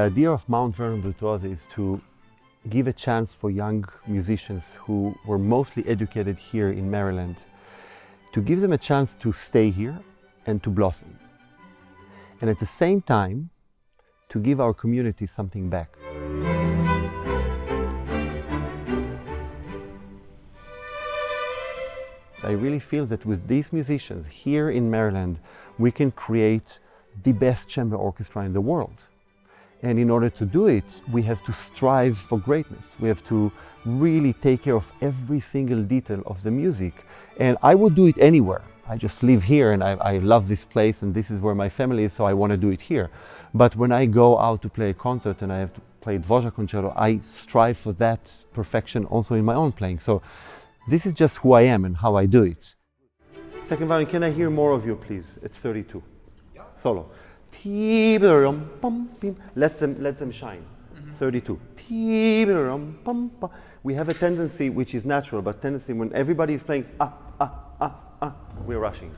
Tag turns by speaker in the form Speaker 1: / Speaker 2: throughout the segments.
Speaker 1: idea of Mount Vernon Virtuosi is to give a chance for young musicians who were mostly educated here in Maryland, to give them a chance to stay here and to blossom. And at the same time, to give our community something back. I really feel that with these musicians here in Maryland, we can create the best chamber orchestra in the world. And in order to do it, we have to strive for greatness. We have to really take care of every single detail of the music. And I would do it anywhere. I just live here and I love this place and this is where my family is, so I want to do it here. But when I go out to play a concert and I have to play Dvorak concerto, I strive for that perfection also in my own playing. So this is just who I am and how I do it. Second violin, can I hear more of you, please? It's 32. Yeah. Solo. Let them shine. 32. We have a tendency, which is natural, but tendency when everybody is playing we're rushing.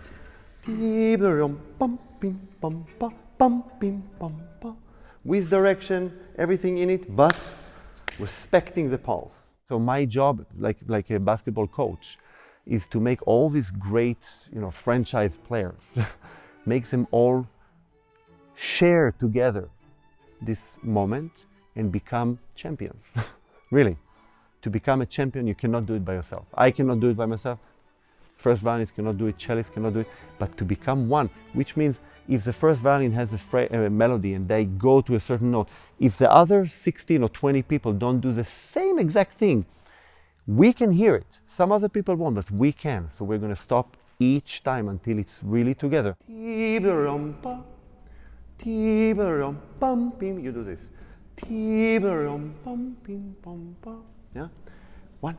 Speaker 1: With direction, everything in it, but respecting the pulse. So my job, like a basketball coach, is to make all these great, franchise players, make them all share together this moment and become champions. Really. To become a champion, you cannot do it by yourself. I cannot do it by myself. First violinist cannot do it, cellist cannot do it, but to become one, which means if the first violin has a melody and they go to a certain note, if the other 16 or 20 people don't do the same exact thing, we can hear it. Some other people won't, but we can. So we're going to stop each time until it's really together. You do this. Yeah? One.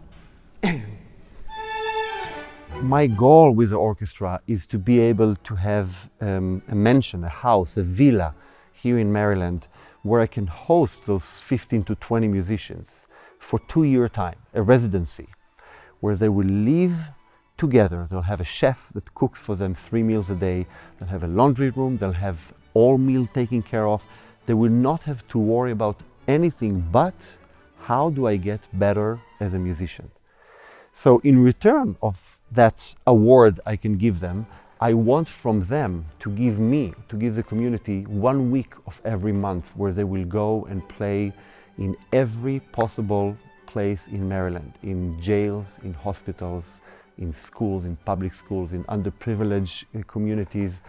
Speaker 1: My goal with the orchestra is to be able to have a mansion, a house, a villa here in Maryland where I can host those 15 to 20 musicians for 2-year time, a residency, where they will live together. They'll have a chef that cooks for them 3 meals a day. They'll have a laundry room. They'll have all meal taken care of. They will not have to worry about anything but how do I get better as a musician. So in return of that award I can give them, I want from them to give the community 1 week of every month where they will go and play in every possible place in Maryland, in jails, in hospitals, in schools, in public schools, in underprivileged communities,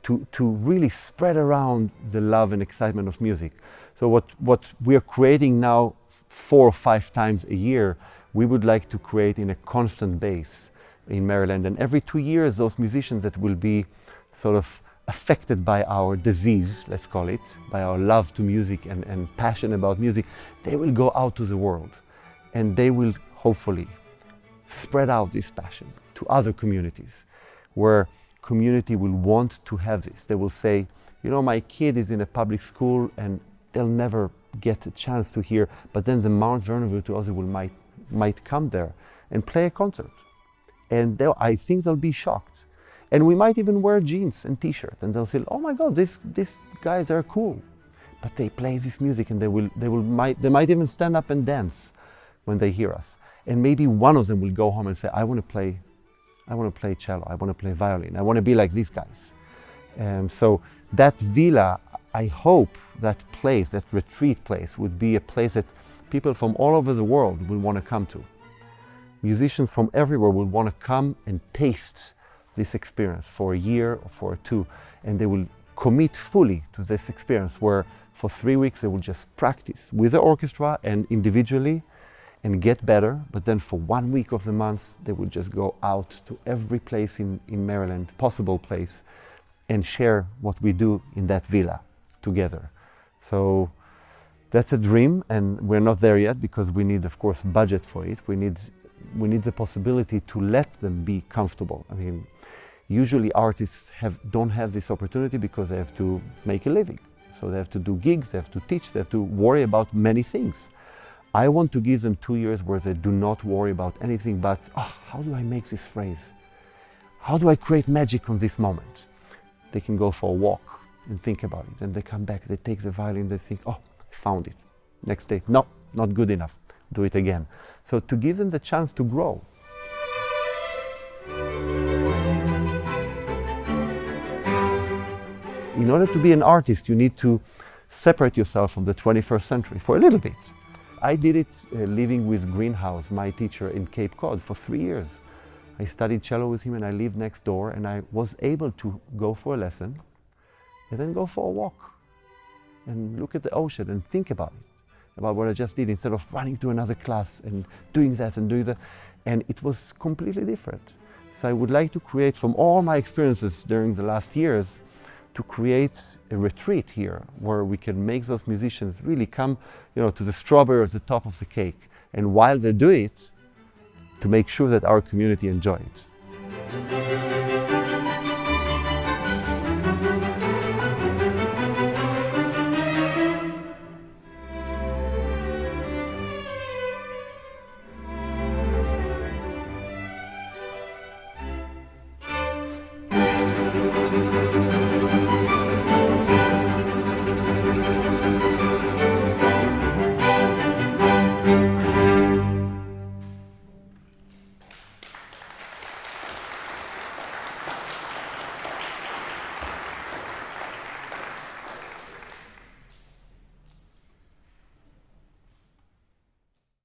Speaker 1: to really spread around the love and excitement of music. So what we are creating now 4 or 5 times a year, we would like to create in a constant base in Maryland. And every 2 years, those musicians that will be sort of affected by our disease, let's call it, by our love to music and passion about music, they will go out to the world and they will hopefully spread out this passion to other communities where community will want to have this. They will say, my kid is in a public school and they'll never get a chance to hear, but then the Mount Vernon Virtuosi might come there and play a concert. And I think they'll be shocked. And we might even wear jeans and t-shirt and they'll say, oh my God, these guys are cool. But they play this music and they might even stand up and dance when they hear us. And maybe one of them will go home and say, I want to play cello, I want to play violin, I want to be like these guys. So that villa, I hope that place, that retreat place, would be a place that people from all over the world will want to come to. Musicians from everywhere will want to come and taste this experience for a year or for 2, and they will commit fully to this experience where for 3 weeks they will just practice with the orchestra and individually and get better, but then for 1 week of the month they will just go out to every place in Maryland, possible place, and share what we do in that villa together. So that's a dream, and we're not there yet because we need, of course, budget for it. We need the possibility to let them be comfortable. I mean, usually artists don't have this opportunity because they have to make a living. So they have to do gigs, they have to teach, they have to worry about many things. I want to give them 2 years where they do not worry about anything but, how do I make this phrase? How do I create magic on this moment? They can go for a walk and think about it. And they come back, they take the violin, they think, oh, I found it. Next day, no, not good enough. Do it again. So to give them the chance to grow. In order to be an artist, you need to separate yourself from the 21st century for a little bit. I did it living with Greenhouse, my teacher in Cape Cod, for 3 years. I studied cello with him and I lived next door, and I was able to go for a lesson and then go for a walk and look at the ocean and think about it, about what I just did, instead of running to another class and doing that and doing that. And it was completely different. So I would like to create, from all my experiences during the last years, to create a retreat here where we can make those musicians really come, to the strawberry at the top of the cake. And while they do it, to make sure that our community enjoy it.